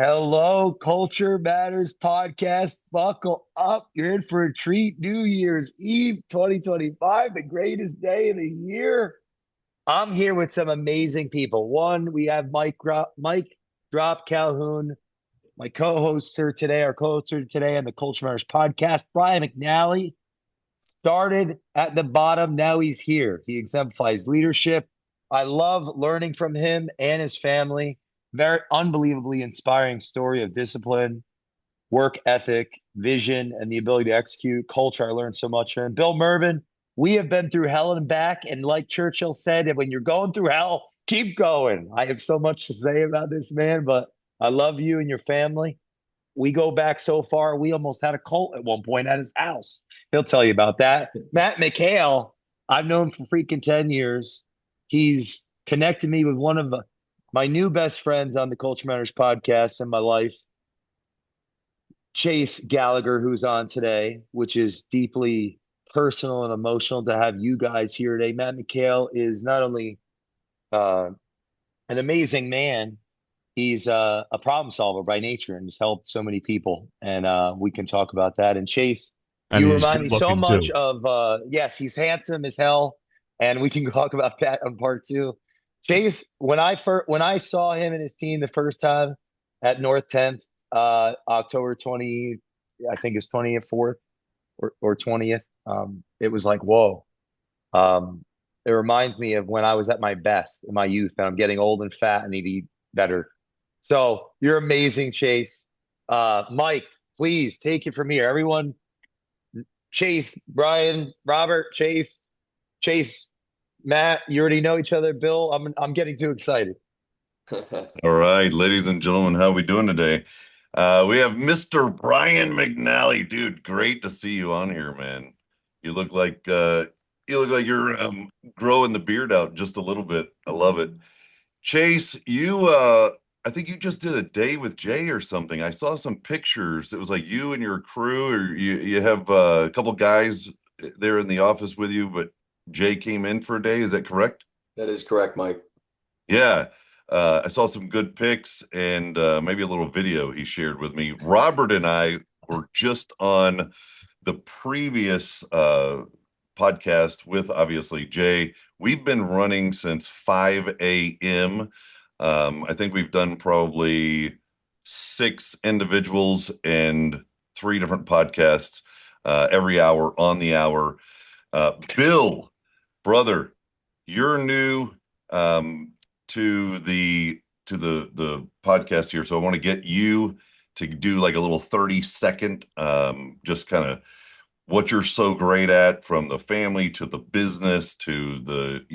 Hello, Culture Matters podcast. Buckle up. You're in for a treat. New Year's Eve 2025, the greatest day of the year. I'm here with some amazing people. One, we have Mike Drop Calhoun, my co-host here today, our co-host here today on the Culture Matters podcast. Brian McNally started at the bottom. Now he's here. He exemplifies leadership. I love learning from him and his family. Very unbelievably inspiring story of discipline, work ethic, vision, and the ability to execute. Culture, I learned so much from him. Bill Mervin, we have been through hell and back. And like Churchill said, when you're going through hell, keep going. I have so much to say about this man, but I love you and your family. We go back so far, we almost had a cult at one point at his house. He'll tell you about that. Matt McHale, I've known for freaking 10 years. He's connected me with one of my new best friends on the Culture Matters podcast in my life, Chase Gallagher, who's on today, which is deeply personal and emotional to have you guys here today. Matt McHale is not only uh, an amazing man, he's a problem solver by nature and has helped so many people. And we can talk about that. And Chase, And you he's remind good me so looking much too. of, yes, he's handsome as hell. And we can talk about that on part two. Chase, when I saw him and his team the first time at North 10th, October 20, I think it's 20th, 4th or 20th, it was like, whoa. It reminds me of when I was at my best in my youth, and I'm getting old and fat and need to eat better. So you're amazing, Chase. Mike, please take it from here. Everyone, Chase, Brian, Robert, Chase, Matt, you already know each other. Bill, I'm getting too excited. All right, ladies and gentlemen, how we doing today? We have Mr. Brian McNally. Dude, great to see you on here, man. You look like you're growing the beard out just a little bit. I love it. Chase, I think you just did a day with Jay or something. I saw some pictures. It was like you and your crew, or you have a couple guys there in the office with you, but Jay came in for a day. Is that correct? That is correct, Mike. Yeah. I saw some good pics and maybe a little video he shared with me. Robert and I were just on the previous podcast with obviously Jay. We've been running since 5 a.m. I think we've done probably 6 individuals and 3 different podcasts every hour on the hour. Bill, brother, you're new. To the podcast here. So I want to get you to do like a little 30-second, just kind of what you're so great at, from the family to the business to the,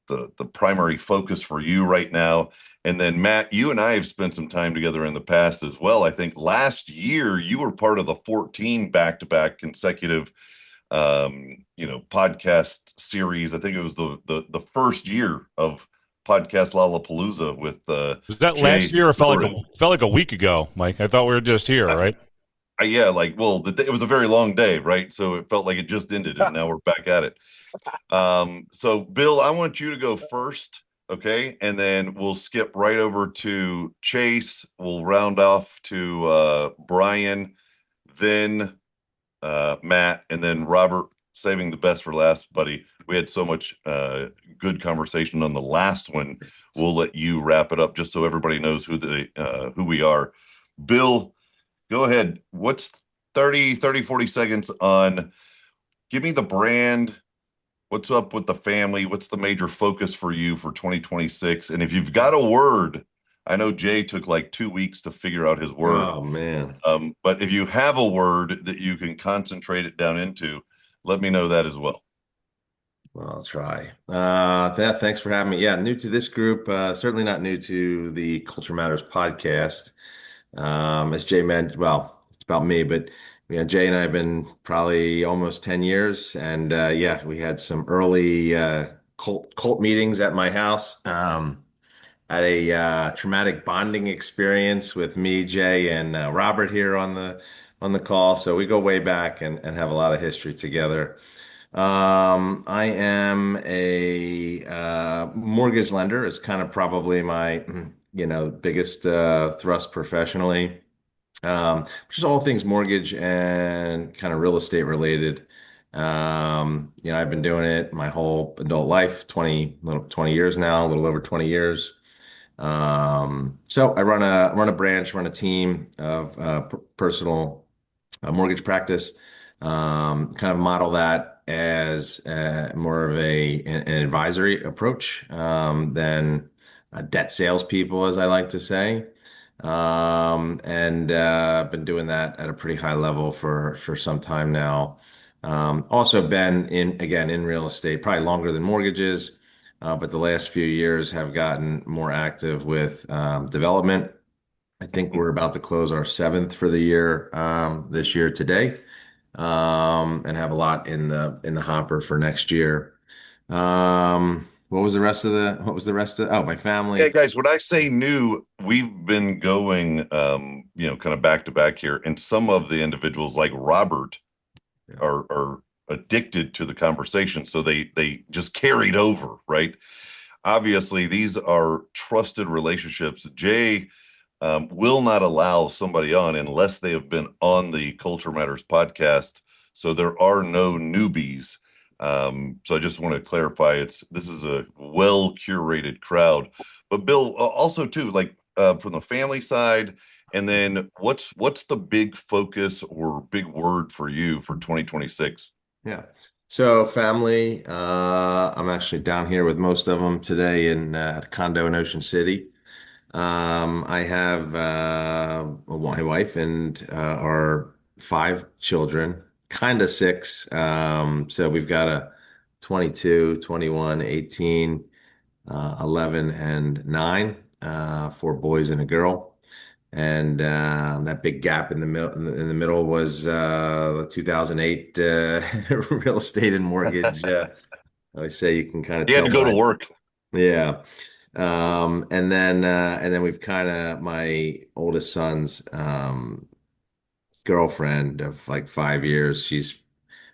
the primary focus for you right now. And then Matt, you and I have spent some time together in the past as well. I think last year you were part of the 14 back-to-back consecutive podcast series. I think it was the first year of podcast Lollapalooza with Was that Jay last year or Doran. felt like a week ago, Mike? I thought we were just here, Uh, right? yeah, like, well, it was a very long day, right? So it felt like it just ended, and now we're back at it. So Bill, I want you to go first, okay? And then we'll skip right over to Chase. We'll round off to Brian, then Matt, and then Robert, saving the best for last, buddy. We had so much good conversation on the last one. We'll let you wrap it up just so everybody knows who we are. Bill, go ahead. What's 40 seconds on, give me the brand. What's up with the family? What's the major focus for you for 2026? And if you've got a word, I know Jay took like 2 weeks to figure out his word. Oh man. But if you have a word that you can concentrate it down into, let me know that as well. Well, I'll try. Thanks for having me. Yeah, new to this group, certainly not new to the Culture Matters podcast. As Jay mentioned, well, it's about me, but yeah, Jay and I have been probably almost 10 years. And yeah, we had some early cult meetings at my house. Had a traumatic bonding experience with me, Jay, and Robert here on the call. So we go way back and have a lot of history together. I am a mortgage lender is kind of probably my biggest thrust professionally, which is all things mortgage and kind of real estate related. I've been doing it my whole adult life, 20 years now, a little over 20 years. So I run a branch, run a team of personal mortgage practice. Kind of model that as more of an advisory approach than debt salespeople, as I like to say. And I've been doing that at a pretty high level for some time now. Also been in real estate, probably longer than mortgages, but the last few years have gotten more active with development. I think we're about to close our seventh for the year this year today, and have a lot in the hopper for next year. What was the rest of, oh, my Yeah, family. guys, when I say new, we've been going, kind of back to back here, and some of the individuals like Robert Yeah. are addicted to the conversation, so they just carried over, right? Obviously, these are trusted relationships. Jay will not allow somebody on unless they have been on the Culture Matters podcast. So there are no newbies. So I just want to clarify, this is a well curated crowd. But Bill, also too, like from the family side, and then what's the big focus or big word for you for 2026? Yeah. So family, I'm actually down here with most of them today in a condo in Ocean City. I have my wife and our five children, kind of six. So we've got a 22, 21, 18, 11, and 9, four boys and a girl. And that big gap in the middle was the 2008 real estate and mortgage. I always say you can kind of You had tell to go to by, work. yeah. And then we've kind of my oldest son's girlfriend of like 5 years. She's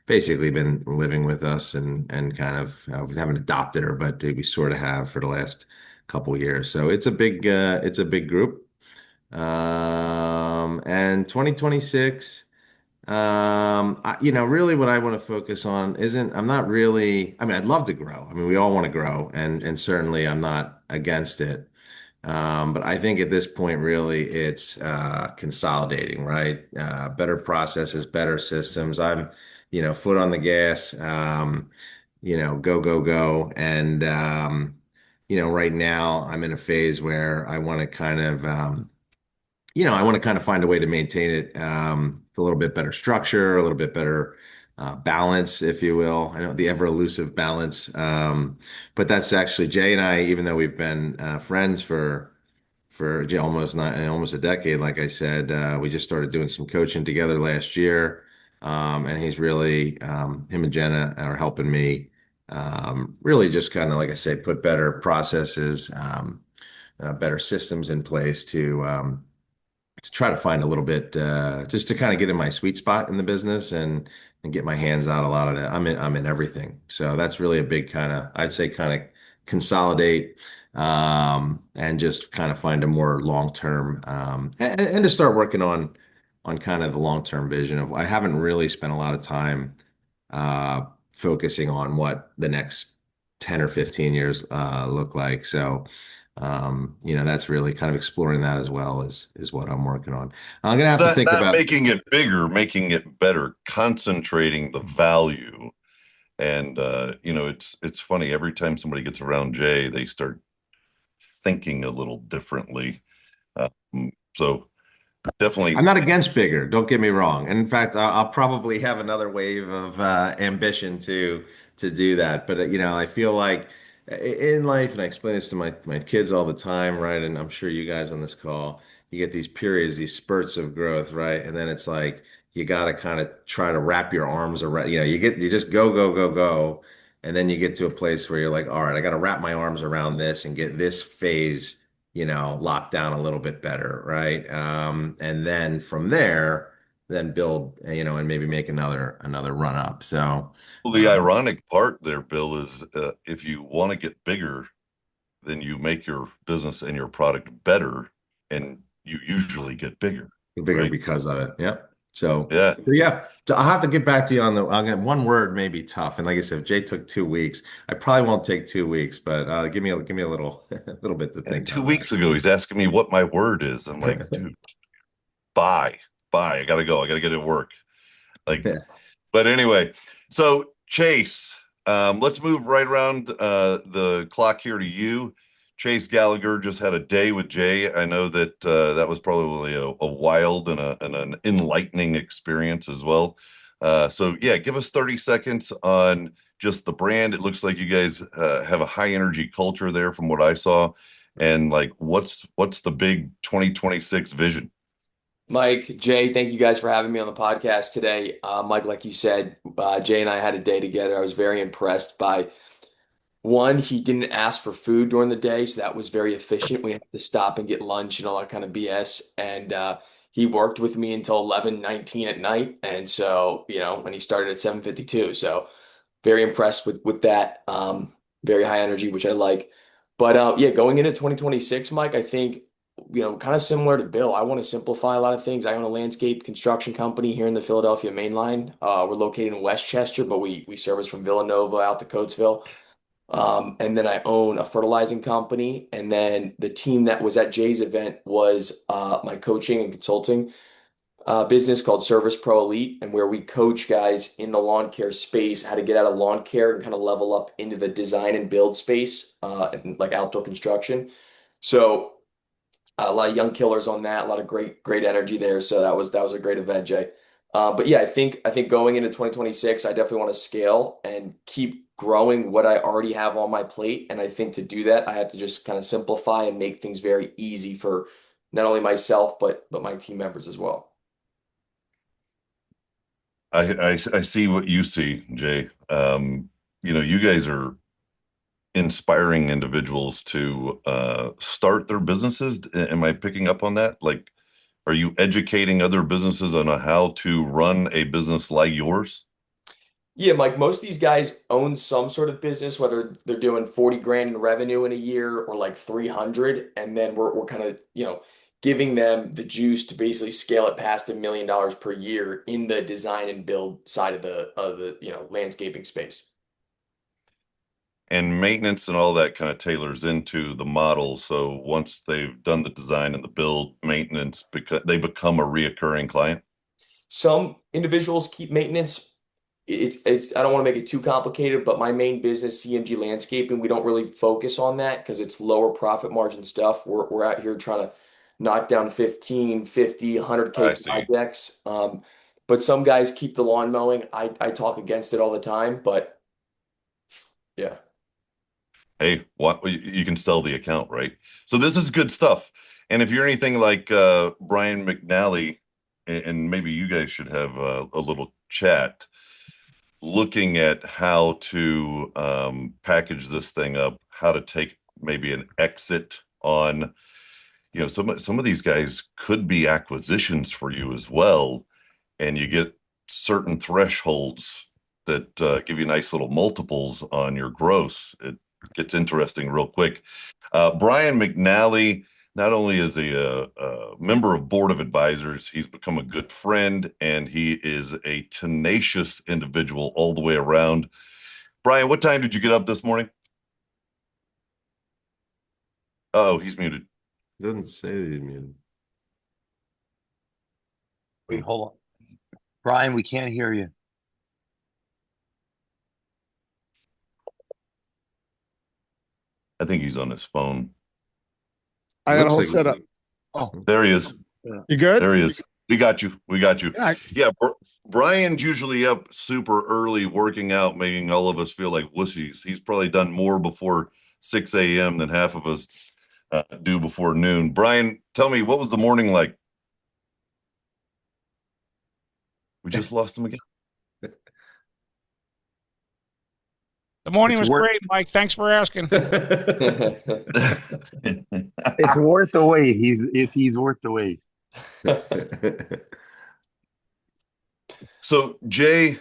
basically been living with us and kind of we haven't adopted her, but we sort of have for the last couple years. So it's a big group. And 2026. Really what I want to focus on I'm not really, I mean, I'd love to grow. I mean, we all want to grow and certainly I'm not against it. But I think at this point, really, it's consolidating, right? Better processes, better systems. I'm, foot on the gas, go, go, go. And, right now I'm in a phase where I want to kind of find a way to maintain it with a little bit better structure, a little bit better balance, if you will. I know the ever elusive balance, but that's actually Jay and I, even though we've been friends for almost a decade, like I said, we just started doing some coaching together last year, and he's really him and Jenna are helping me really just kind of like I say, put better processes, better systems in place to try to find a little bit just to kind of get in my sweet spot in the business and get my hands out a lot of that. I'm in everything. So that's really a big kind of I'd say kind of consolidate and just kind of find a more long-term and to start working on kind of the long-term vision of I haven't really spent a lot of time focusing on what the next 10 or 15 years look like. So that's really kind of exploring that as well is what I'm working on. I'm gonna have to think Not about. making it bigger, making it better, concentrating the value. And it's funny, every time somebody gets around Jay, they start thinking a little differently. So I'm definitely, not against bigger, don't get me wrong. And in fact, I'll probably have another wave of ambition to do that. But I feel like in life, and I explain this to my kids all the time, right? And I'm sure you guys on this call, you get these periods, these spurts of growth, right? And then it's like you got to kind of try to wrap your arms around, you just go, go, go, go. And then you get to a place where you're like, all right, I got to wrap my arms around this and get this phase locked down a little bit better, right? And then from there, then build, and maybe make another run up. So, the ironic part there, Bill, is if you want to get bigger, then you make your business and your product better, and you usually get bigger. Bigger Right? because of it. Yeah. So, Yeah. so yeah, so I'll have to get back to you on the. I'll get one word, maybe tough. And like I said, if Jay took 2 weeks, I probably won't take 2 weeks, but give me a little, a little bit to And think two on weeks ago, he's asking me what my word is. I'm like, that. dude, bye, bye. I gotta go. I gotta get to work. Like, Yeah. but anyway, so Chase, let's move right around the clock here to you. Chase Gallagher just had a day with Jay. I know that that was probably a wild and an enlightening experience as well. So yeah, give us 30 seconds on just the brand. It looks like you guys have a high energy culture there from what I saw. And like, what's the big 2026 vision? Mike, Jay, thank you guys for having me on the podcast today. Mike, like you said, Jay and I had a day together. I was very impressed by one, he didn't ask for food during the day, so that was very efficient. We had to stop and get lunch and all that kind of BS. And he worked with me until 11:19 at night. And so, when he started at 7:52. So very impressed with that. Very high energy, which I like. But yeah, going into 2026, Mike, I think, kind of similar to Bill, I want to simplify a lot of things. I own a landscape construction company here in the Philadelphia main line. We're located in Westchester, but we service from Villanova out to Coatesville. And then I own a fertilizing company. And then the team that was at Jay's event was my coaching and consulting business called Service Pro Elite, and where we coach guys in the lawn care space how to get out of lawn care and kind of level up into the design and build space, and like outdoor construction. So a lot of young killers on that, a lot of great energy there. So that was a great event, Jay. But yeah, I think going into 2026, I definitely want to scale and keep growing what I already have on my plate. And I think to do that, I have to just kind of simplify and make things very easy for not only myself but my team members as well. I see what you see, Jay. You guys are inspiring individuals to start their businesses. Am I picking up on that? Like, are you educating other businesses on how to run a business like yours? Yeah, Mike, most of these guys own some sort of business, whether they're doing 40 grand in revenue in a year or like 300. And then we're kind of, giving them the juice to basically scale it past $1 million per year in the design and build side of the landscaping space. And maintenance and all that kind of tailors into the model. So once they've done the design and the build, maintenance, because they become a reoccurring client. Some individuals keep maintenance. It's I don't want to make it too complicated, but my main business, CMG Landscaping, we don't really focus on that because it's lower profit margin stuff. We're out here trying to knock down 15, 50, I 100K see. projects. But some guys keep the lawn mowing. I talk against it all the time, but yeah. Hey, what you can sell the account, right? So this is good stuff. And if you're anything like Brian McNally, and maybe you guys should have a little chat looking at how to package this thing up, how to take maybe an exit on, some of these guys could be acquisitions for you as well, and you get certain thresholds that give you nice little multiples on your gross. It gets interesting real quick. Brian McNally, not only is he a member of board of advisors, he's become a good friend, and he is a tenacious individual all the way around. Brian, what time did you get up this morning? Oh, he's muted. Doesn't say that he's muted. Wait, hold on. Brian, we can't hear you. I think he's on his phone. I got a Looks whole like setup. Oh, There he is. You good? There he is. We got you. We got you. Yeah. Yeah, Brian's usually up super early working out, making all of us feel like wussies. He's probably done more before 6 a.m. than half of us do before noon. Brian, tell me, what was the morning like? We just lost him again. The morning It's was work. great, Mike. Thanks for asking. It's worth the wait. He's worth the wait. So, Jay,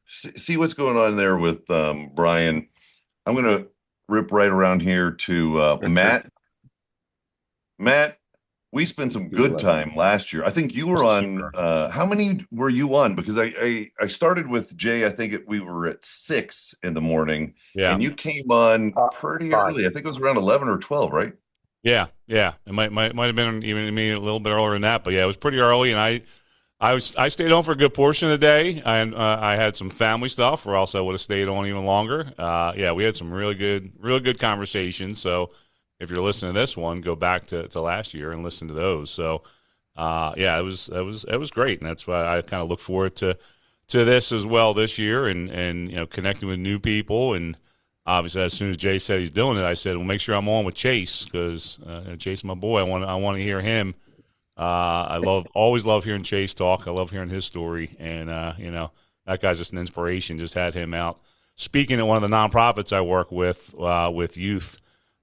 see what's going on there with Brian. I'm going to rip right around here to Yes, Matt. sir. Matt, we spent some good time last year. I think you were on. How many were you on? Because I started with Jay. I think we were at 6 in the morning, Yeah. and you came on pretty Fine. early. I think it was around 11 or 12, right? Yeah. It might have been even me a little bit earlier than that, but yeah, it was pretty early, and I stayed on for a good portion of the day, and I had some family stuff, or else I would have stayed on even longer. Yeah, we had some really good conversations. So if you're listening to this one, go back to last year and listen to those. So yeah, it was great, and that's why I kind of look forward to this as well this year, and connecting with new people. And obviously, as soon as Jay said he's doing it, I said, well, make sure I'm on with Chase, because Chase, my boy, I want to hear him. I always love hearing Chase talk. I love hearing his story, and that guy's just an inspiration. Just had him out speaking at one of the nonprofits I work with youth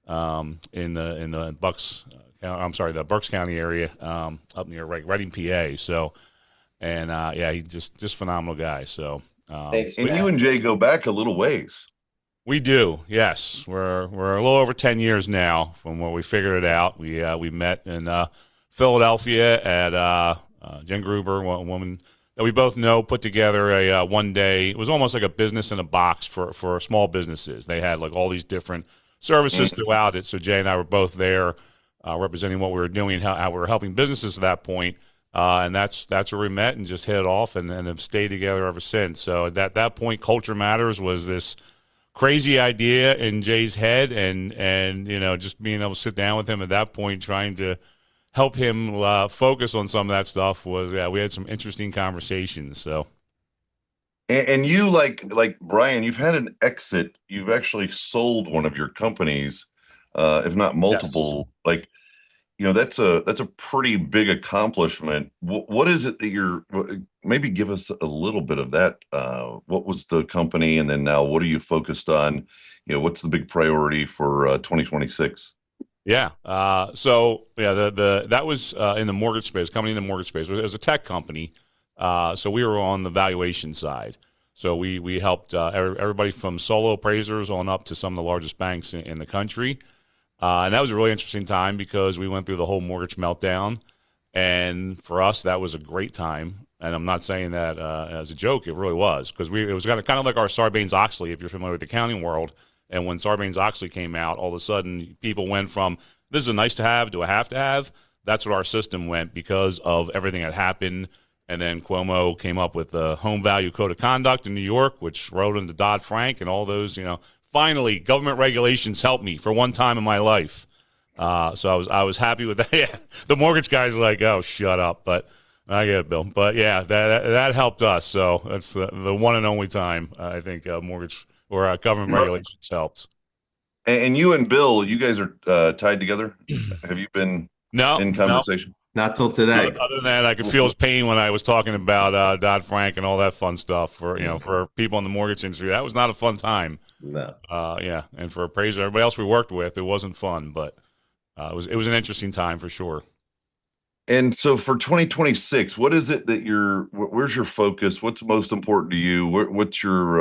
in the the Berks County area, up near Reading, PA. So, and yeah, he's just phenomenal guy. So, Thanks, And Matt. you and Jay go back a little ways. we do, yes. We're a little over 10 years now from when we figured it out. We met in Philadelphia at Jen Gruber, one woman that we both know, put together a one day. It was almost like a business in a box for small businesses. They had like all these different services throughout it. So Jay and I were both there representing what we were doing, how we were helping businesses at that point. And that's where we met and just hit it off, and have stayed together ever since. So at that point, Culture Matters was this crazy idea in Jay's head, and just being able to sit down with him at that point, trying to help him focus on some of that stuff was, we had some interesting conversations. So, And you like Brian, you've had an exit. You've actually sold one of your companies, if not multiple. Like, that's a pretty big accomplishment. What is it that maybe give us a little bit of that? What was the company, and then now what are you focused on? What's the big priority for 2026? Yeah. So yeah, that was in the mortgage space, company in the mortgage space. It was a tech company. So we were on the valuation side. So we helped everybody from solo appraisers on up to some of the largest banks in the country. And that was a really interesting time because we went through the whole mortgage meltdown. And for us, that was a great time. And I'm not saying that as a joke. It really was, because it was kind of like our Sarbanes-Oxley, if you're familiar with the accounting world. And when Sarbanes-Oxley came out, all of a sudden people went from, this is a nice to have to a have to have. That's what our system went, because of everything that happened. And then Cuomo came up with the Home Value Code of Conduct in New York, which wrote into Dodd-Frank and all those, finally government regulations helped me for one time in my life. So I was happy with that. Yeah, the mortgage guys are like, oh, shut up. But I get it, Bill. But yeah, that helped us. So that's the one and only time I think mortgage or government regulations helped. And you and Bill, you guys are tied together. Have you been in conversation? Not till today. Other than that, I could feel his pain when I was talking about Dodd-Frank and all that fun stuff for people in the mortgage industry. That was not a fun time. No. Yeah, and for appraisers, everybody else we worked with, it wasn't fun, but it was an interesting time for sure. And so for 2026, what is it that where's your focus? What's most important to you? What's your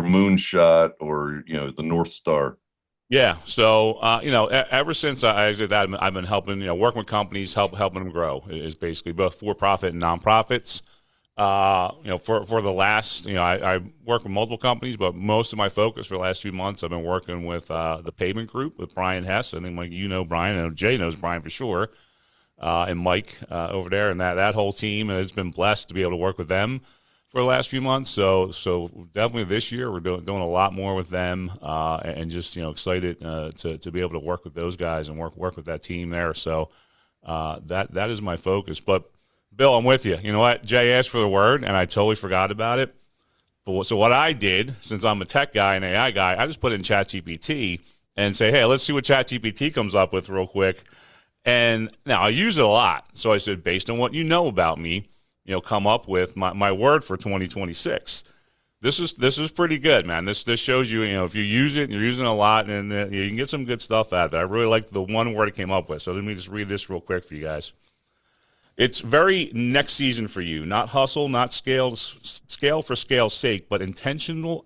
moonshot, or the North Star? Yeah. So, ever since I did that, I've been helping, working with companies, helping them grow, is basically both for-profit and nonprofits. For the last, I work with multiple companies, but most of my focus for the last few months, I've been working with the Pavement Group with Brian Hess. I think Brian, I know Jay knows Brian for sure, and Mike over there, and that whole team. And it's been blessed to be able to work with them for the last few months. So definitely this year we're doing a lot more with them, and just excited to be able to work with those guys and work with that team there. So that is my focus. But Bill, I'm with you. You know what? Jay asked for the word, and I totally forgot about it. So what I did, since I'm a tech guy and AI guy, I just put in ChatGPT and say, hey, let's see what ChatGPT comes up with real quick. And now I use it a lot. So I said, based on what you know about me, come up with my word for 2026. This is pretty good, man. This shows you, if you use it, you're using it a lot, and you can get some good stuff out of it. I really like the one word it came up with. So let me just read this real quick for you guys. It's very next season for you. Not hustle, not scale for scale's sake, but intentional,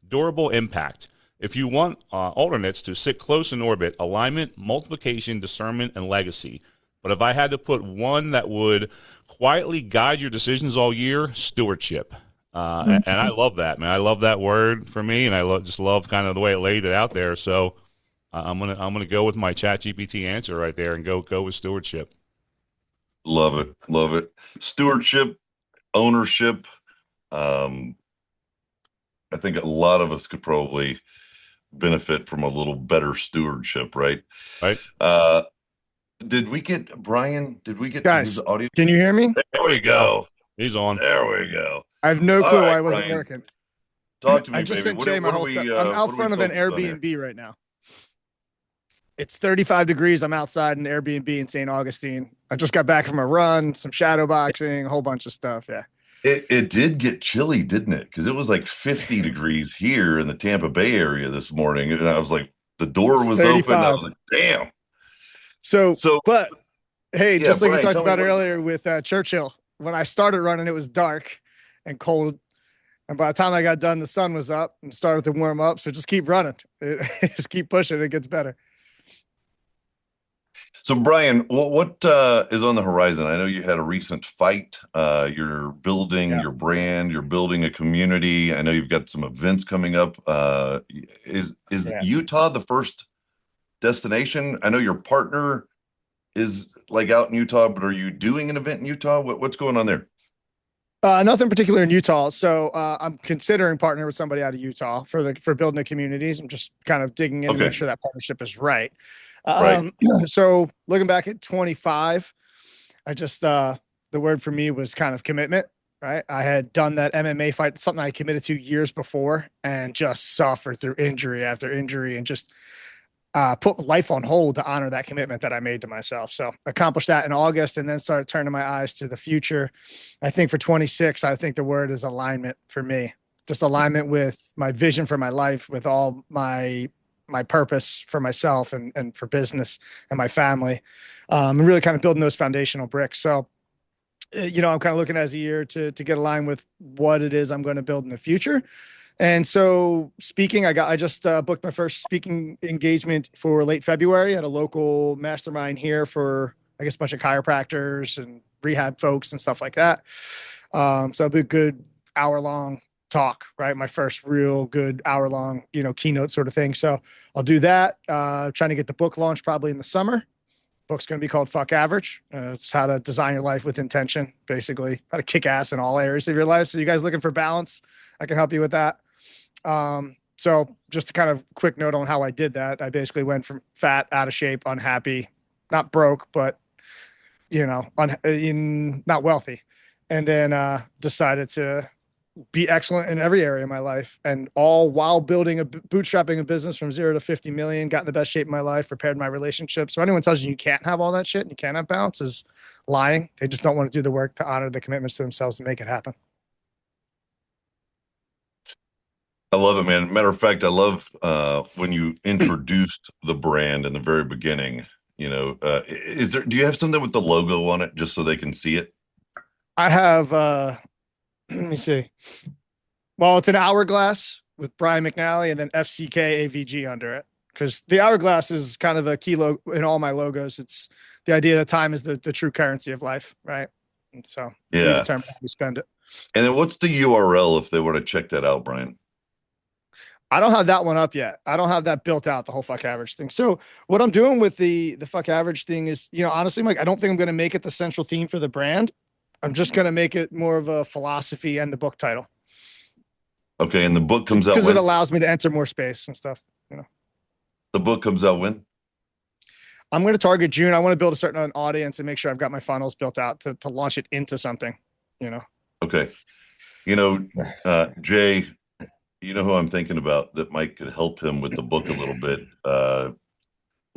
durable impact. If you want alternates to sit close in orbit, alignment, multiplication, discernment, and legacy. But if I had to put one that would quietly guide your decisions all year, stewardship. And I love that, man. I love that word for me, and I just love kind of the way it laid it out there. So I'm gonna go with my ChatGPT answer right there and go with stewardship. Love it. Love it. Stewardship, ownership. I think a lot of us could probably benefit from a little better stewardship, right? Right. Did we get Brian? Did we get Guys, his audio? can you hear me? There we go. He's on. There we go. I have no All clue right, why it wasn't Brian. working. Talk to me, I just baby. sent Jay my whole set. I'm out front of an Airbnb right now. It's 35 degrees. I'm outside an Airbnb in St. Augustine. I just got back from a run, some shadow boxing, a whole bunch of stuff. Yeah. It did get chilly, didn't it? Because it was like 50 degrees here in the Tampa Bay area this morning. And I was like, the door was open. I was like, damn. So, but hey, yeah, just like Brian, you talked about earlier with Churchill, when I started running, it was dark and cold. And by the time I got done, the sun was up and started to warm up. So just keep running. Just keep pushing. It gets better. So, Brian, what is on the horizon? I know you had a recent fight. You're building your brand. You're building a community. I know you've got some events coming up. Is Utah the first destination? I know your partner is like out in Utah, but are you doing an event in Utah? What's going on there? Nothing particular in Utah. So I'm considering partnering with somebody out of Utah for building the communities. I'm just kind of digging in to make sure that partnership is right. So looking back at 25, I just the word for me was kind of commitment, right? I had done that MMA fight, something I committed to years before, and just suffered through injury after injury and just put life on hold to honor that commitment that I made to myself. So accomplished that in August and then started turning my eyes to the future. I think for 26, I think the word is alignment for me. Just alignment with my vision for my life, with all my purpose for myself and for business and my family, and really kind of building those foundational bricks. So, I'm kind of looking as a year to get aligned with what it is I'm going to build in the future. And so speaking, I just booked my first speaking engagement for late February at a local mastermind here for, I guess, a bunch of chiropractors and rehab folks and stuff like that. So it'll be a good hour-long talk, right? My first real good hour-long, keynote sort of thing. So I'll do that. Trying to get the book launched probably in the summer. Book's going to be called Fuck Average. It's how to design your life with intention, basically how to kick ass in all areas of your life. So you guys looking for balance, I can help you with that. So just to kind of quick note on how I did that, I basically went from fat, out of shape, unhappy, not broke, but not wealthy. And then decided to be excellent in every area of my life, and all while bootstrapping a business from 0 to 50 million, got in the best shape of my life, repaired my relationships. So anyone tells you can't have all that shit and you can't have balance is lying. They just don't want to do the work to honor the commitments to themselves to make it happen. I love it, man. Matter of fact, I love when you introduced the brand in the very beginning. Do you have something with the logo on it just so they can see it? I have, let me see. Well, it's an hourglass with Brian McNally and then FCK AVG under it. Because the hourglass is kind of a key logo in all my logos. It's the idea that time is the true currency of life, right? And so we determine how we spend it. And then what's the URL if they were to check that out, Brian? I don't have that one up yet. I don't have that built out, the whole Fuck Average thing. So what I'm doing with the Fuck Average thing is, honestly, Mike, I don't think I'm going to make it the central theme for the brand. I'm just going to make it more of a philosophy and the book title. Okay. And the book comes out because it allows me to enter more space and stuff. The book comes out when? I'm going to target June. I want to build a certain audience and make sure I've got my funnels built out to launch it into something, Okay. Jay, who I'm thinking about that might could help him with the book a little bit. The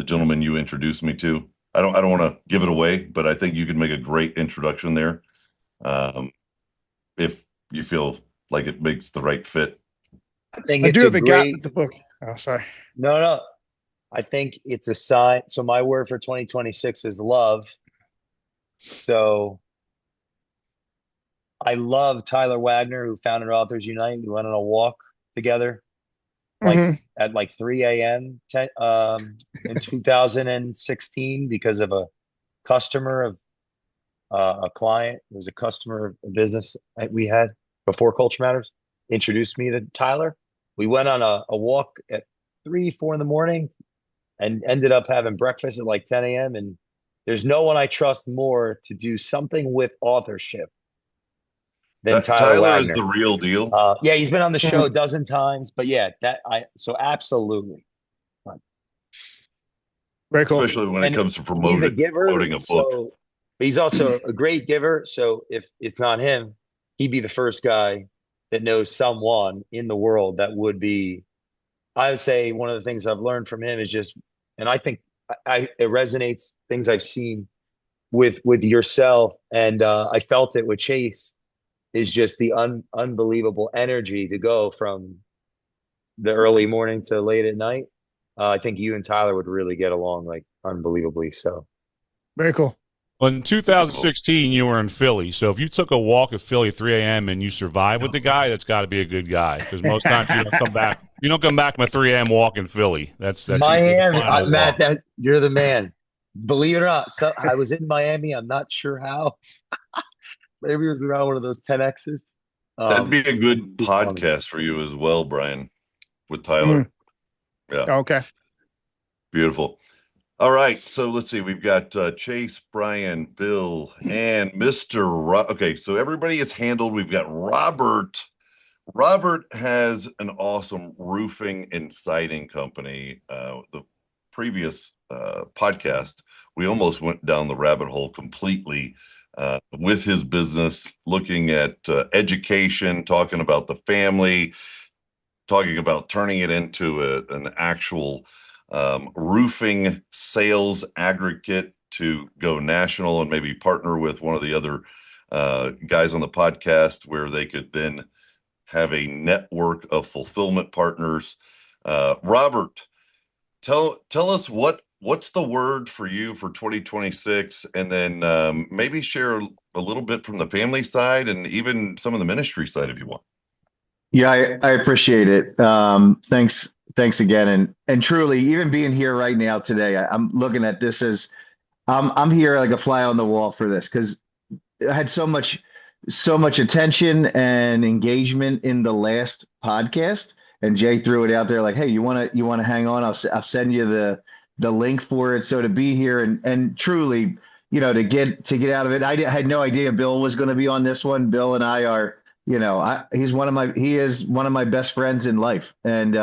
gentleman you introduced me to. I don't want to give it away, but I think you could make a great introduction there. If you feel like it makes the right fit. I think I do have a gap in the book. Oh, sorry. No. I think it's a sign. So my word for 2026 is love. So I love Tyler Wagner, who founded Authors Unite. We went on a walk together. like Mhm. at like 3 a.m. In 2016 because of a customer of a client. It was a customer of a business that we had before Culture Matters. Introduced me to Tyler. We went on a walk at 3, 4 in the morning and ended up having breakfast at like 10 a.m. And there's no one I trust more to do something with authorship than Tyler Tyler is the Wagner. real deal. Yeah, he's been on the show Mhm. a dozen times, but yeah, so absolutely. Very cool. Especially when it And comes to he's a giver, promoting a book. so but he's also a great giver. So if it's not him, he'd be the first guy that knows someone in the world that would be. I would say one of the things I've learned from him is just, and I think it resonates things I've seen with yourself, and I felt it with Chase is just the unbelievable energy to go from the early morning to late at night. I think you and Tyler would really get along like unbelievably. So Very cool. Well, in 2016, you were in Philly. So if you took a walk at Philly at 3 a.m. and you survive with the guy, that's got to be a good guy. Because most times you don't come back. You don't come back from a 3 a.m. walk in Philly. That's usually the Miami, final Matt, walk. that you're the man. Believe it or not, so I was in Miami. I'm not sure how. Maybe it was around one of those 10Xs. That'd be a It's good too funny. podcast for you as well, Brian, with Tyler. Mm. Yeah, Okay. beautiful. All right, so let's see. We've got Chase, Brian, Bill, and Mr. Okay, so everybody is handled. We've got Robert. Robert has an awesome roofing and siding company. The previous podcast, we almost went down the rabbit hole completely with his business, looking at education, talking about the family, talking about turning it into an actual roofing sales aggregate to go national and maybe partner with one of the other guys on the podcast where they could then have a network of fulfillment partners. Robert, tell us what's the word for you for 2026, and then maybe share a little bit from the family side and even some of the ministry side if you want. Yeah, I appreciate it. Thanks again, and truly, even being here right now today, I'm looking at this as I'm here like a fly on the wall for this because I had so much attention and engagement in the last podcast, and Jay threw it out there like, "Hey, you want to hang on? I'll send you the link for it." So to be here and truly, to get out of it, I had no idea Bill was going to be on this one. Bill and I are, he is one of my best friends in life, and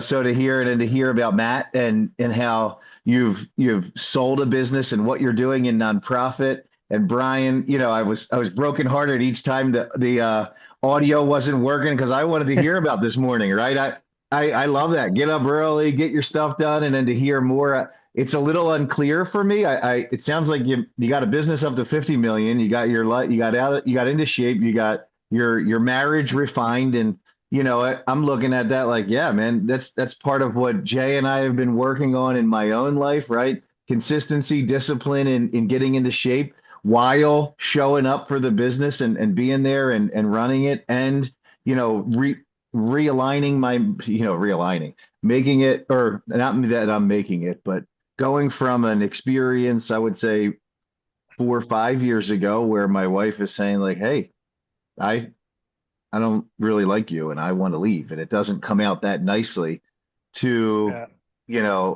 so to hear it and to hear about Matt and how you've sold a business and what you're doing in nonprofit. And Brian, I was brokenhearted each time the audio wasn't working because I wanted to hear about this morning, right? I love that. Get up early, get your stuff done, and then to hear more. It's a little unclear for me. It sounds like you got a business up to 50 million. You got you got into shape. You got your marriage refined, and I'm looking at that like, yeah, man, that's part of what Jay and I have been working on in my own life, right? Consistency, discipline, in getting into shape while showing up for the business and being there and running it and, realigning making it, or not that I'm making it, but going from an experience, I would say 4 or 5 years ago where my wife is saying like, hey, I don't really like you and I want to leave. And it doesn't come out that nicely to, Yeah.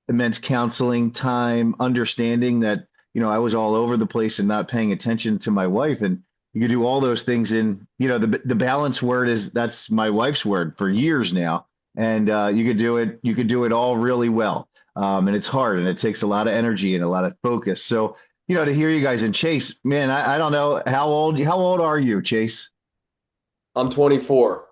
Immense counseling time, understanding that, I was all over the place and not paying attention to my wife. And you can do all those things in, the balance word that's my wife's word for years now. And you could do it all really well. And it's hard and it takes a lot of energy and a lot of focus. So, to hear you guys and Chase, man, I don't know how old are you, Chase? I'm 24.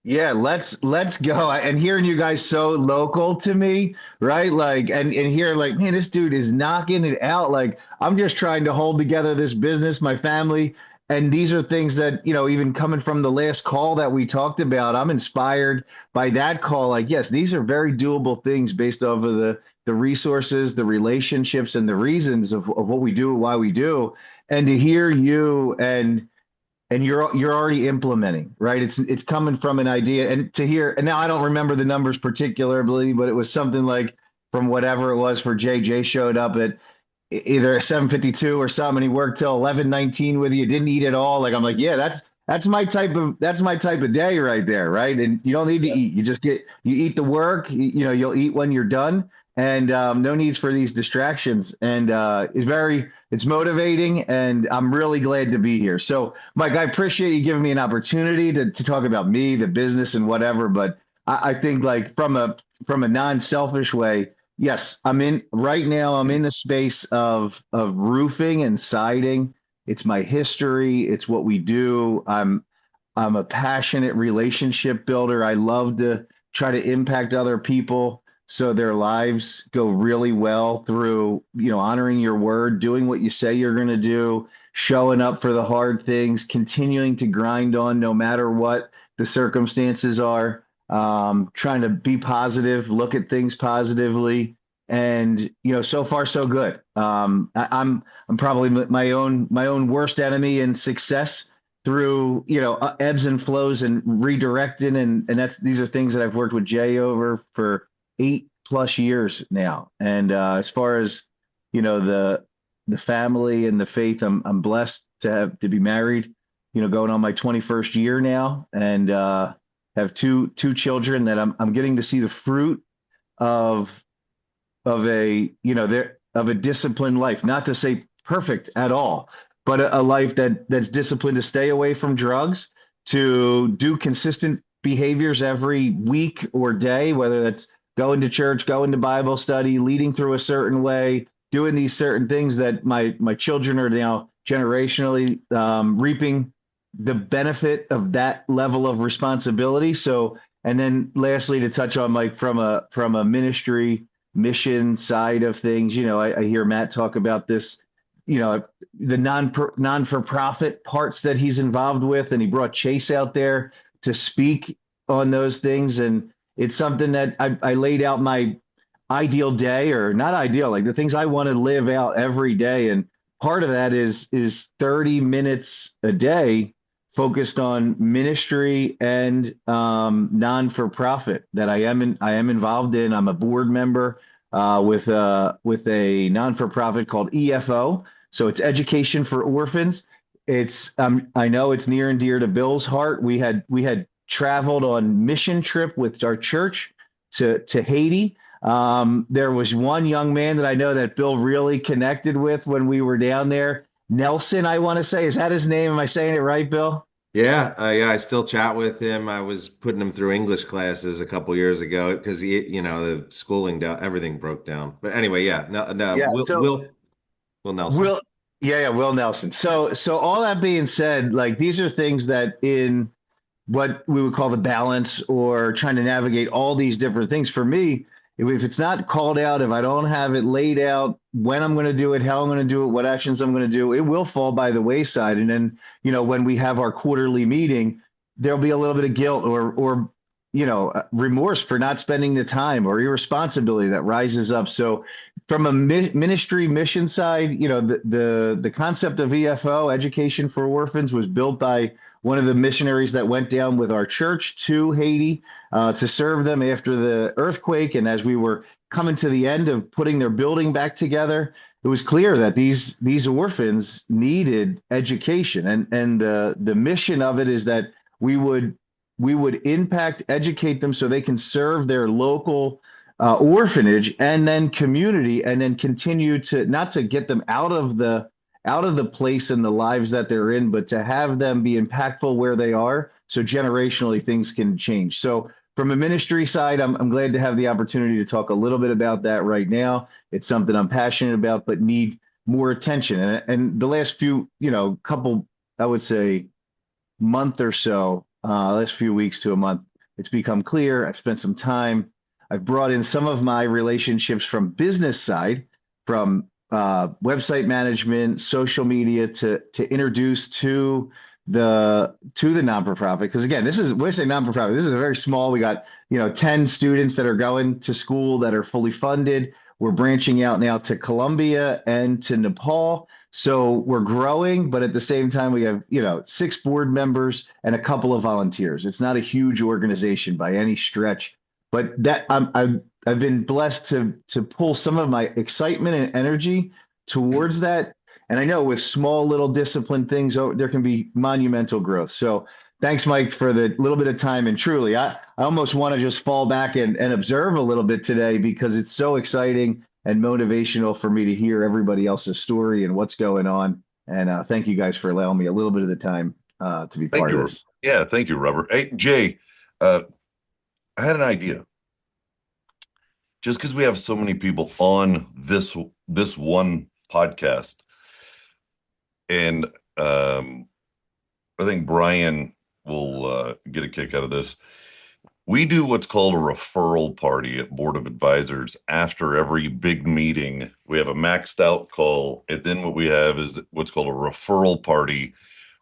Yeah, let's go. And hearing you guys so local to me, right? Like, and here, like, man, this dude is knocking it out. Like, I'm just trying to hold together this business, my family. And these are things that, even coming from the last call that we talked about, I'm inspired by that call. Like, yes, these are very doable things based off of the resources, the relationships, and the reasons of what we do and why we do. And to hear you and and you're already implementing, right? It's coming from an idea, and to hear, and now I don't remember the numbers particularly, but it was something like from whatever it was for Jay. Jay showed up at either 7:52 or something, and he worked till 11:19 with you, didn't eat at all. Like, I'm like, yeah, that's my type of day right there, right? And you don't need to eat. You eat the work. You'll eat when you're done, and no needs for these distractions. And it's motivating, and I'm really glad to be here. So, Mike, I appreciate you giving me an opportunity to talk about me, the business, and whatever. But I think, like, from a non-selfish way, yes, I'm in the space of roofing and siding. It's my history. It's what we do. I'm a passionate relationship builder. I love to try to impact other people so their lives go really well through, honoring your word, doing what you say you're going to do, showing up for the hard things, continuing to grind on no matter what the circumstances are, trying to be positive, look at things positively. And, so far so good. I'm probably my own worst enemy in success through, ebbs and flows and redirecting. And these are things that I've worked with Jay over for 8+ years now. And as far as, the family and the faith, I'm blessed to be married, going on my 21st year now, and have two children that I'm getting to see the fruit of a disciplined life, not to say perfect at all, but a life that's disciplined to stay away from drugs, to do consistent behaviors every week or day, whether that's going to church, going to Bible study, leading through a certain way, doing these certain things that my children are now generationally reaping the benefit of that level of responsibility. So, and then lastly, to touch on, Mike, from a ministry mission side of things, I hear Matt talk about this, the non-for-profit parts that he's involved with, and he brought Chase out there to speak on those things. And it's something that I laid out my ideal day, or not ideal, like the things I want to live out every day. And part of that is 30 minutes a day focused on ministry and non-for-profit that I am involved in. I'm a board member with a non-for-profit called EFO. So it's Education for Orphans. It's I know it's near and dear to Bill's heart. We had traveled on mission trip with our church to Haiti. There was one young man that I know that Bill really connected with when we were down there. Nelson, I want to say, is that his name? Am I saying it right, Bill? Yeah, I still chat with him. I was putting him through English classes a couple years ago because the schooling down, everything broke down. But anyway, yeah, no, Yeah. Will Nelson. Will Nelson. So all that being said, like, these are things that in what we would call the balance, or trying to navigate all these different things, for me, if it's not called out, if I don't have it laid out, when I'm going to do it, how I'm going to do it, what actions I'm going to do, it will fall by the wayside. And then, when we have our quarterly meeting, there'll be a little bit of guilt or remorse for not spending the time, or irresponsibility that rises up. So from a ministry mission side, the concept of EFO, Education for Orphans, was built by one of the missionaries that went down with our church to Haiti to serve them after the earthquake. And as we were coming to the end of putting their building back together, it was clear that these orphans needed education. And the mission of it is that we would impact, educate them so they can serve their local orphanage and then community, and then continue to, not to get them out of the place and the lives that they're in, but to have them be impactful where they are, so generationally things can change. So from a ministry side, I'm glad to have the opportunity to talk a little bit about that right now. It's something I'm passionate about, but need more attention. And the last few, couple, I would say, month or so, last few weeks to a month, it's become clear. I've spent some time. I've brought in some of my relationships from business side, from website management, social media, to introduce to the non-for-profit. Because again, when I say non-for-profit, this is a very small. We got 10 students that are going to school that are fully funded. We're branching out now to Colombia and to Nepal. So we're growing, but at the same time, we have, 6 board members and a couple of volunteers. It's not a huge organization by any stretch, but I've been blessed to pull some of my excitement and energy towards that. And I know with small little disciplined things, there can be monumental growth. So thanks, Mike, for the little bit of time. And truly, I almost want to just fall back and observe a little bit today because it's so exciting and motivational for me to hear everybody else's story and what's going on. And thank you guys for allowing me a little bit of the time to be part of this. Yeah, thank you, Robert. Hey, Jay, I had an idea. Just because we have so many people on this one podcast, and I think Brian will get a kick out of this. We do what's called a referral party at Board of Advisors after every big meeting. We have a maxed out call, and then what we have is what's called a referral party,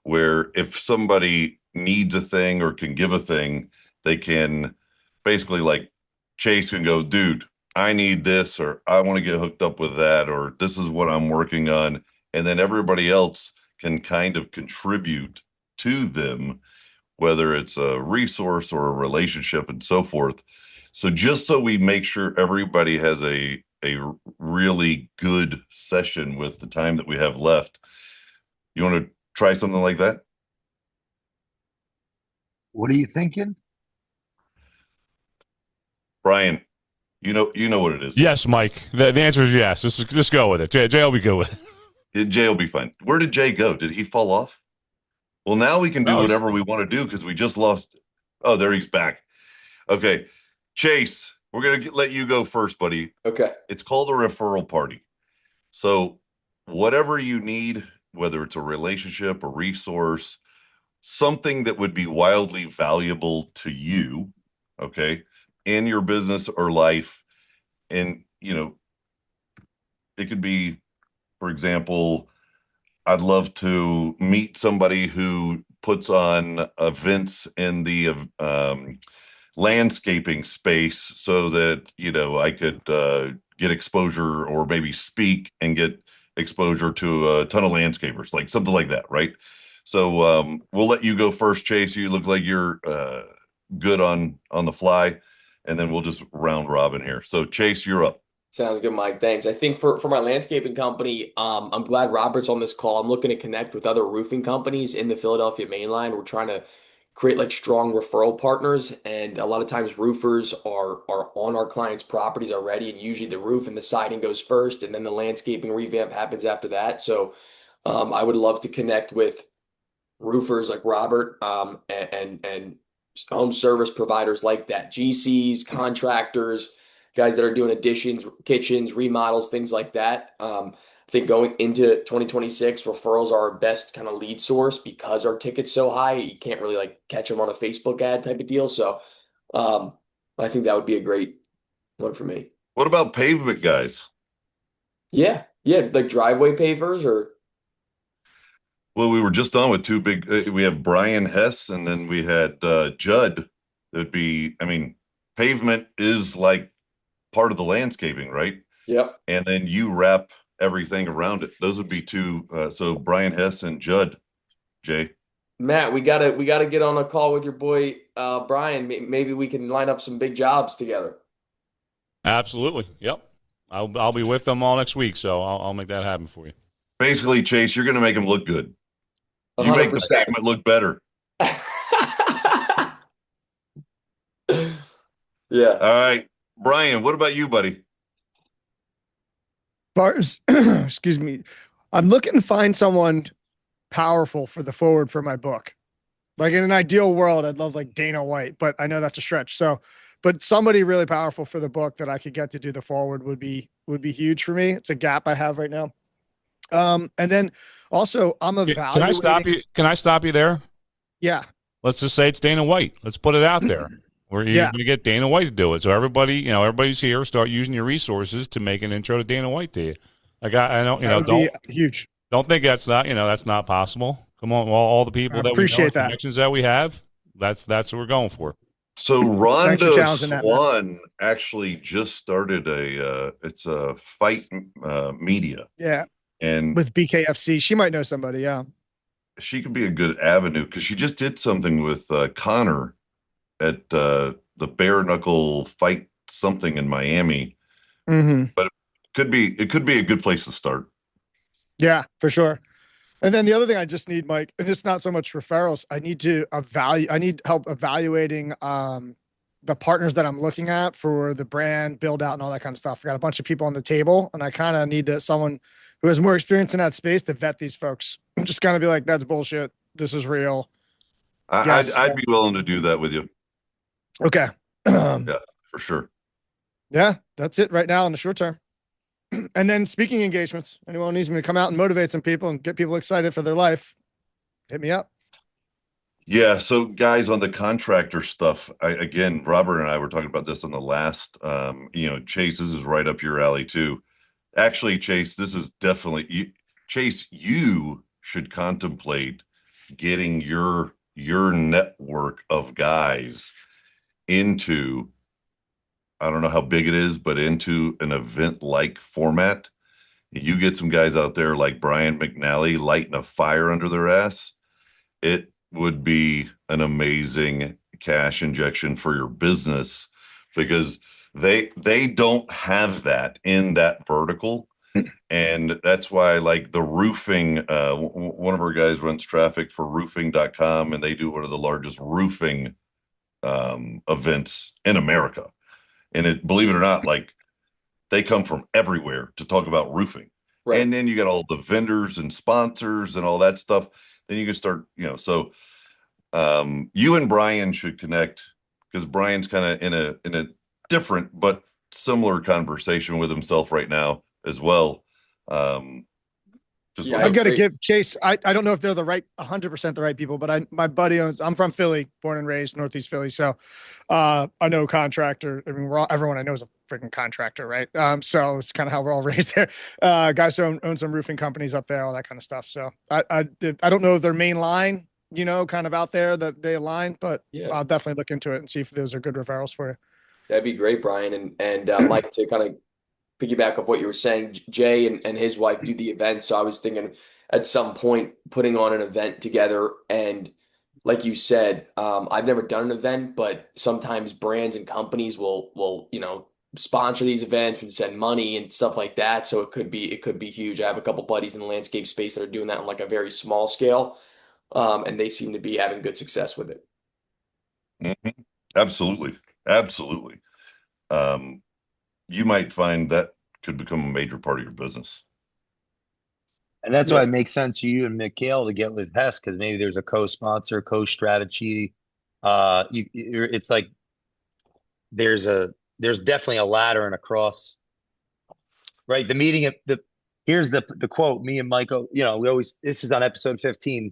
where if somebody needs a thing or can give a thing, they can basically, like, Chase can go, dude, I need this, or I want to get hooked up with that, or this is what I'm working on. And then everybody else can kind of contribute to them, whether it's a resource or a relationship and so forth. So just so we make sure everybody has a really good session with the time that we have left, you want to try something like that? What are you thinking? Brian, you know what it is. Yes, Mike. The answer is yes. Just go with it. Jay will be good with it. Jay will be fine. Where did Jay go? Did he fall off? Well, now we can do whatever we want to do because we just lost. Oh, there he's back. Okay. Chase, we're going to let you go first, buddy. Okay. It's called a referral party. So whatever you need, whether it's a relationship, a resource, something that would be wildly valuable to you, okay, in your business or life. And, it could be, for example, I'd love to meet somebody who puts on events in the landscaping space so that, I could get exposure or maybe speak and get exposure to a ton of landscapers, like something like that, right? So we'll let you go first, Chase. You look like you're good on the fly, and then we'll just round robin here. So Chase, you're up. Sounds good, Mike. Thanks. I think for my landscaping company, I'm glad Robert's on this call. I'm looking to connect with other roofing companies in the Philadelphia mainline. We're trying to create like strong referral partners, and a lot of times roofers are on our clients' properties already, and usually the roof and the siding goes first, and then the landscaping revamp happens after that. So I would love to connect with roofers like Robert and home service providers like that, GCs, contractors, guys that are doing additions, kitchens, remodels, things like that. I think going into 2026, referrals are our best kind of lead source because our ticket's so high. You can't really like catch them on a Facebook ad type of deal. So I think that would be a great one for me. What about pavement guys? Yeah, like driveway pavers or. Well, we were just on with two big. We have Brian Hess, and then we had Judd. It'd be, pavement is like part of the landscaping, right? Yep. And then you wrap everything around it. Those would be two. So Brian Hess and Judd. Jay. Matt, we gotta get on a call with your boy Brian. Maybe we can line up some big jobs together. Absolutely. Yep. I'll be with them all next week, so I'll make that happen for you. Basically, Chase, you're going to make them look good. 100%. You make the pavement look better. Yeah. All right. Brian, what about you, buddy? Excuse me. I'm looking to find someone powerful for the forward for my book. Like in an ideal world, I'd love like Dana White, but I know that's a stretch. So, but somebody really powerful for the book that I could get to do the forward would be huge for me. It's a gap I have right now. And then also I'm evaluating. Can I stop you there? Yeah. Let's just say it's Dana White. Let's put it out there. You're going to get Dana White to do it. So everybody, everybody's here. Start using your resources to make an intro to Dana White to you. Like I don't, that would don't be huge. Don't think that's not possible. Come on, all the people that we know, connections that we have. That's what we're going for. So Rhonda Swan actually just started it's a fight media. Yeah. And with BKFC, she might know somebody. Yeah. she could be a good avenue because she just did something with Connor at the bare knuckle fight something in Miami. Mm-hmm. But it could be a good place to start. Yeah, for sure. And then the other thing I just need, Mike, and it's not so much referrals. I need help evaluating the partners that I'm looking at for the brand build out and all that kind of stuff. I got a bunch of people on the table, and I kind of need someone who has more experience in that space to vet these folks. I'm just kind of be like, that's bullshit. This is real. Yes. I'd be willing to do that with you. Okay. Yeah, for sure. Yeah, that's it right now in the short term. And then speaking engagements, anyone needs me to come out and motivate some people and get people excited for their life, hit me up. Yeah. So guys, on the contractor stuff, again, Robert and I were talking about this on the last, Chase, this is right up your alley too. Actually, Chase, this is definitely Chase, you should contemplate getting your network of guys into, I don't know how big it is, but into an event-like format. You get some guys out there like Brian McNally lighting a fire under their ass. It would be an amazing cash injection for your business because they don't have that in that vertical. And that's why, like the roofing, one of our guys runs traffic for roofing.com, and they do one of the largest roofing events in America. And believe it or not, like they come from everywhere to talk about roofing. Right. And then you got all the vendors and sponsors and all that stuff. Then you can start, so you and Brian should connect because Brian's kind of in a different but similar conversation with himself right now as well. I've got to give Chase. I don't know if they're the right 100% the right people, but my buddy I'm from Philly, born and raised Northeast Philly. So I know contractor. I mean, everyone I know is a freaking contractor, right? So it's kind of how we're all raised there. Guys who own some roofing companies up there, all that kind of stuff. So I don't know their main line, kind of out there that they align, but I'll definitely look into it and see if those are good referrals for you. That'd be great, Brian. And Mike, to kind of piggyback of what you were saying, Jay and his wife do the event. So I was thinking at some point putting on an event together. And like you said, I've never done an event, but sometimes brands and companies will sponsor these events and send money and stuff like that. So it could be huge. I have a couple buddies in the landscape space that are doing that on like a very small scale. And they seem to be having good success with it. Mm-hmm. Absolutely. Absolutely. You might find that could become a major part of your business. And that's why it makes sense to you and McHale to get with Hess, because maybe there's a co-sponsor, co-strategy. It's like there's definitely a ladder and a cross, right? The meeting of here's the quote, me and Michael, this is on episode 15.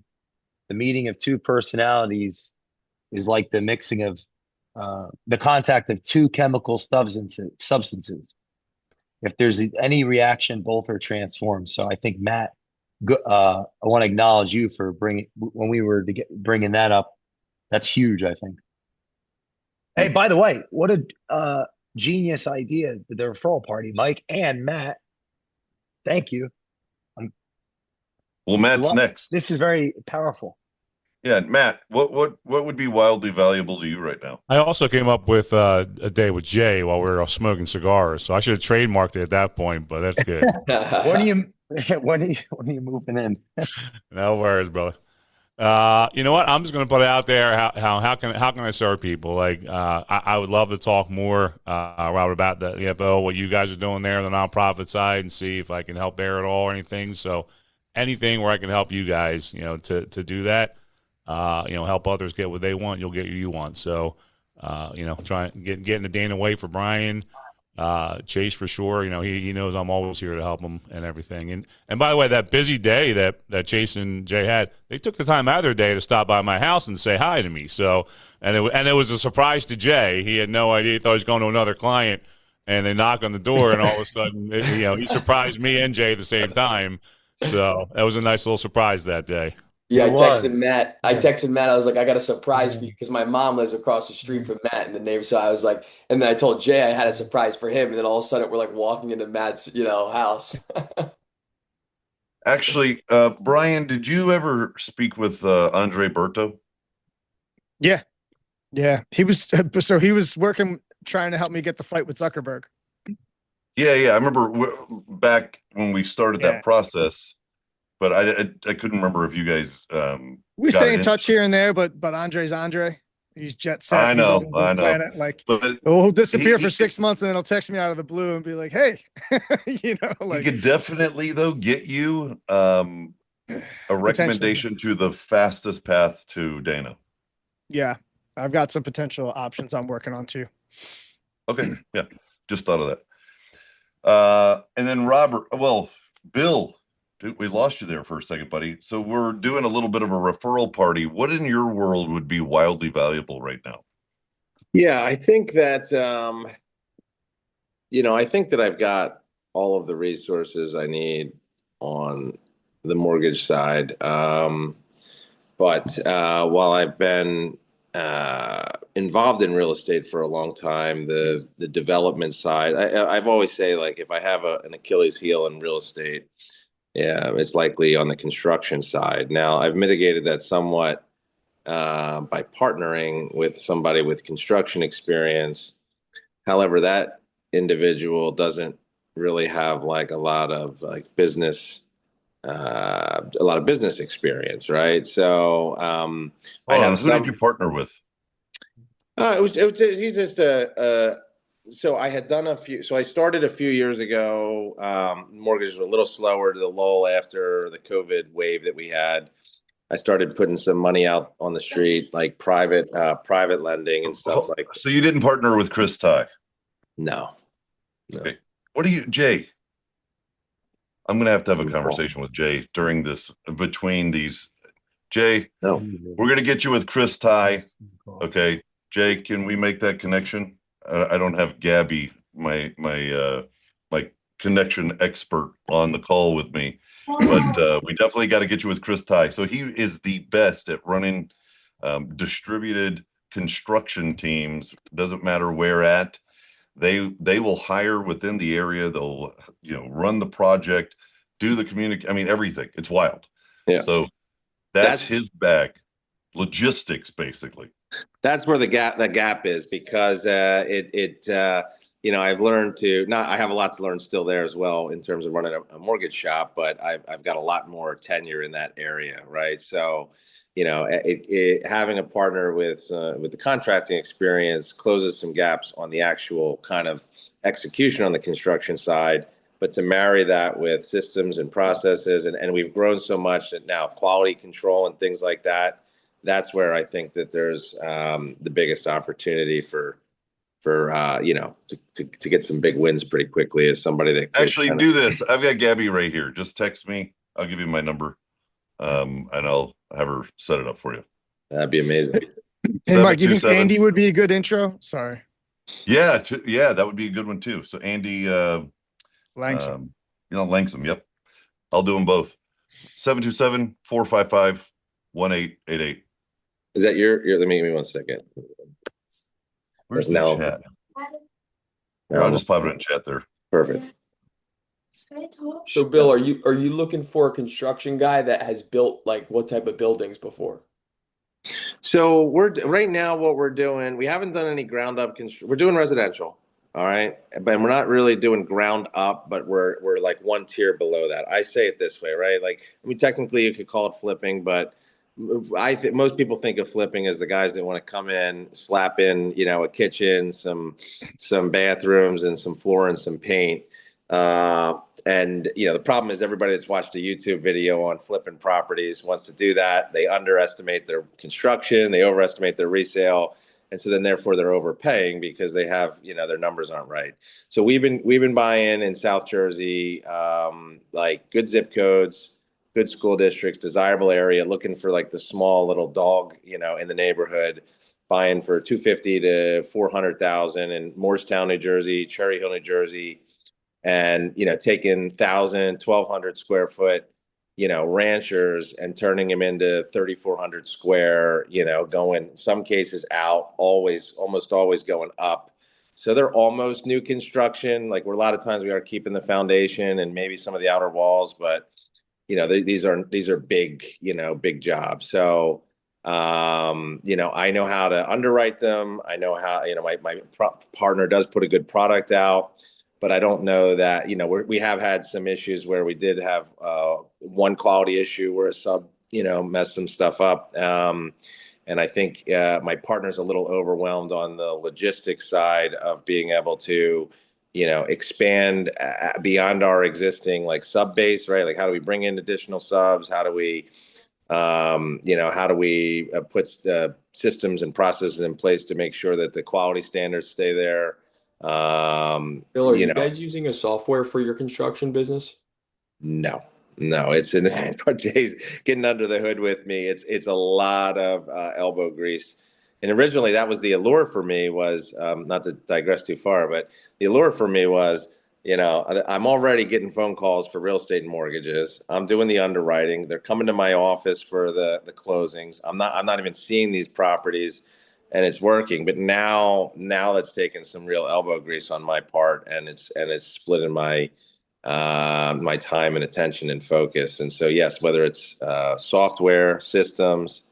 The meeting of two personalities is like the mixing of the contact of two chemical substances. If there's any reaction, both are transformed. So I think, Matt, I want to acknowledge you for bringing that up. That's huge, I think. Hey, by the way, what a genius idea, the referral party, Mike and Matt. Thank you. Well, Matt's next. This is very powerful. Yeah, Matt, what would be wildly valuable to you right now? I also came up with a day with Jay while we were smoking cigars, so I should have trademarked it at that point. But that's good. when are you moving in? No worries, brother. You know what? I'm just going to put it out there. How can I serve people? Like I would love to talk more, Robert, about the EFO, what you guys are doing there on the nonprofit side, and see if I can help there at all or anything. So anything where I can help you guys, to do that. Help others get what they want, you'll get what you want. So, try and getting the Dana way for Brian, Chase for sure. He knows I'm always here to help him and everything. And by the way, that busy day that Chase and Jay had, they took the time out of their day to stop by my house and say hi to me. So, and it was a surprise to Jay. He had no idea. He thought he was going to another client, and they knock on the door, and all of a sudden, he surprised me and Jay at the same time. So that was a nice little surprise that day. Yeah, I texted Matt. I was like, I got a surprise for you because my mom lives across the street from Matt in the neighborhood. So I was like, and then I told Jay I had a surprise for him. And then all of a sudden we're like walking into Matt's, house. Actually, Brian, did you ever speak with Andre Berto? Yeah. Yeah. He was working, trying to help me get the fight with Zuckerberg. Yeah. I remember back when we started Yeah. that process, but I couldn't remember if you guys We got stay it in touch here and there, but Andre's Andre. He's jet set. I He's know, on a I new know. planet. Like, But he'll disappear he for 6 months and then he'll text me out of the blue and be like, "Hey," he like could definitely though get you a potentially. recommendation to the fastest path to Dana. Yeah, I've got some potential options I'm working on too. Okay, yeah, just thought of that. And then Bill, dude, we lost you there for a second, buddy. So we're doing a little bit of a referral party. What in your world would be wildly valuable right now? Yeah, I think that I think that I've got all of the resources I need on the mortgage side. But while I've been involved in real estate for a long time, the development side, I've always say, like, if I have an Achilles heel in real estate, yeah, it's likely on the construction side. Now, I've mitigated that somewhat by partnering with somebody with construction experience. However, that individual doesn't really have like a lot of business experience, right? So I have Who did some. you partner with? He's just so I had done a few. So I started a few years ago. Mortgages were a little slower to the lull after the COVID wave that we had. I started putting some money out on the street, like private lending and stuff like that. So you didn't partner with Chris Ty? No. Okay. What do you, Jay? I'm going to have a conversation with Jay between these. Jay, No. We're going to get you with Chris Ty. Okay. Jay, can we make that connection? I don't have Gabby, my connection expert, on the call with me, but we definitely got to get you with Chris Ty. So he is the best at running distributed construction teams. Doesn't matter where at. They will hire within the area. They'll run the project, do the communication. I mean, everything. It's wild. Yeah. So that's his bag. Logistics, basically. That's where the gap is, because I've learned I have a lot to learn still there as well in terms of running a mortgage shop, but I've got a lot more tenure in that area, right? So, having a partner with the contracting experience closes some gaps on the actual kind of execution on the construction side. But to marry that with systems and processes, and we've grown so much that now quality control and things like that, that's where I think that there's the biggest opportunity to get some big wins pretty quickly as somebody that actually do this. I've got Gabby right here. Just text me. I'll give you my number, and I'll have her set it up for you. That'd be amazing. Hey, Mike, you think Andy would be a good intro? Sorry. Yeah, that would be a good one too. So Andy Langsam. Langsam. Yep. I'll do them both. 727-455-1888. Is that your let me give me 1 second. Where's the chat? Here, I'll just pop it in chat there. Perfect. So Bill, are you looking for a construction guy that has built like what type of buildings before? So right now what we're doing, we haven't done any ground up we're doing residential. All right. But we're not really doing ground up, but we're like one tier below that. I say it this way, right? Like, I mean, technically you could call it flipping, but I think most people think of flipping as the guys that want to come in, slap in, a kitchen, some bathrooms and some floor and some paint. And the problem is everybody that's watched a YouTube video on flipping properties wants to do that. They underestimate their construction, they overestimate their resale. And so then therefore they're overpaying because they have, their numbers aren't right. So we've been buying in South Jersey, like good zip codes, good school districts, desirable area, looking for like the small little dog, in the neighborhood, buying for $250,000 to $400,000 in Morristown, New Jersey, Cherry Hill, New Jersey, and taking 1,000, 1,200 square foot, ranchers and turning them into 3,400 square, going some cases out, almost always going up. So they're almost new construction. Like, we're a lot of times we are keeping the foundation and maybe some of the outer walls, but these are big, big jobs. So, I know how to underwrite them. I know how, my partner does put a good product out, but I don't know that, we have had some issues where we did have one quality issue where a sub, messed some stuff up. And I think my partner's a little overwhelmed on the logistics side of being able to, expand beyond our existing like sub base, right? Like how do we bring in additional subs? How do we, put systems and processes in place to make sure that the quality standards stay there? Bill, are you guys using a software for your construction business? No, it's in what Jay's getting under the hood with me. It's a lot of elbow grease. And originally that was the allure for me was, not to digress too far, but the allure for me was, I'm already getting phone calls for real estate and mortgages. I'm doing the underwriting. They're coming to my office for the closings. I'm not even seeing these properties, and it's working. But now it's taken some real elbow grease on my part, and it's splitting my my time and attention and focus. And so, yes, whether it's software systems,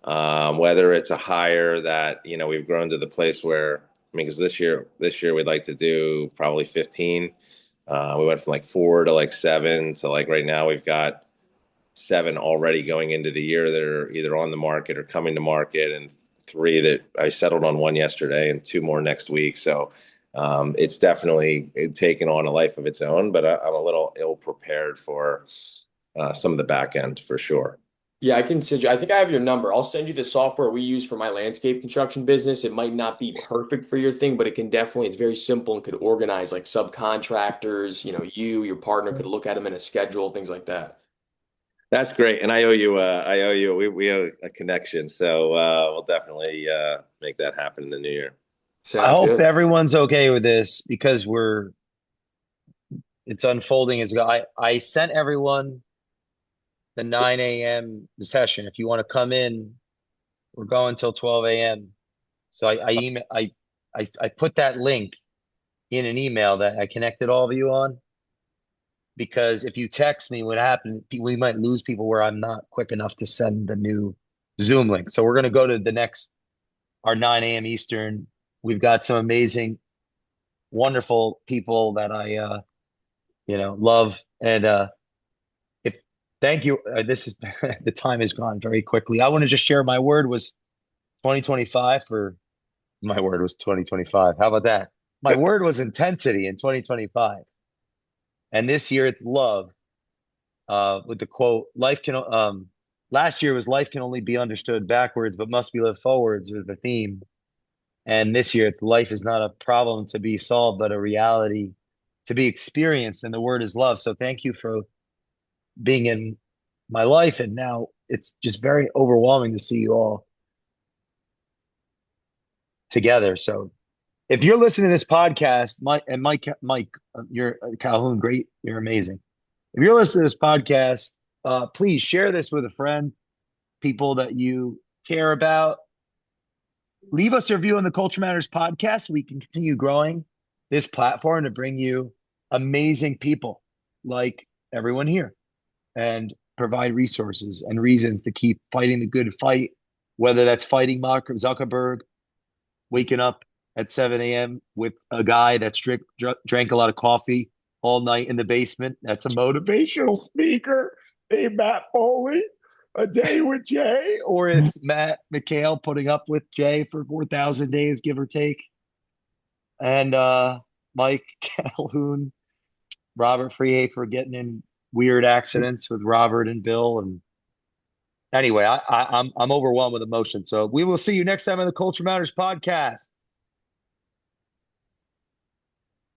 whether it's a hire that, we've grown to the place where, because this year we'd like to do probably 15. We went from like 4 to like 7 to like right now we've got 7 already going into the year that are either on the market or coming to market, and 3 that I settled on, 1 yesterday and 2 more next week. So it's definitely taken on a life of its own, but I'm a little ill prepared for some of the back end for sure. Yeah, I think I have your number. I'll send you the software we use for my landscape construction business. It might not be perfect for your thing, but it's very simple and could organize like subcontractors, your partner could look at them in a schedule, things like that. That's great. And I owe you, we owe a connection. So we'll definitely make that happen in the new year. I hope everyone's okay with this because it's unfolding as I sent everyone the 9 a.m. session. If you want to come in, we're going till 12 a.m. So I put that link in an email that I connected all of you on, because if you text me what happened, we might lose people where I'm not quick enough to send the new Zoom link. So we're going to go to our 9 a.m. Eastern. We've got some amazing, wonderful people that I, love. And thank you. This is the time has gone very quickly. I want to just share my word was 2025 my word was 2025. How about that? My word was intensity in 2025. And this year it's love. With the quote, last year was life can only be understood backwards, but must be lived forwards was the theme. And this year it's life is not a problem to be solved, but a reality to be experienced. And the word is love. So thank you for being in my life. And now it's just very overwhelming to see you all together. So if you're listening to this podcast, Mike, you're Calhoun, great. You're amazing. If you're listening to this podcast, please share this with a friend, people that you care about. Leave us a review on the Culture Matters podcast so we can continue growing this platform to bring you amazing people like everyone here and provide resources and reasons to keep fighting the good fight, whether that's fighting Mark Zuckerberg, waking up at 7 a.m. with a guy that drank a lot of coffee all night in the basement. That's a motivational speaker named Matt Foley. A day with Jay, or it's Matt McHale putting up with Jay for 4,000 days, give or take. And Mike Calhoun, Robert Frehafer getting in weird accidents with Robert and Bill. And anyway, I'm overwhelmed with emotion. So we will see you next time on the Culture Matters podcast.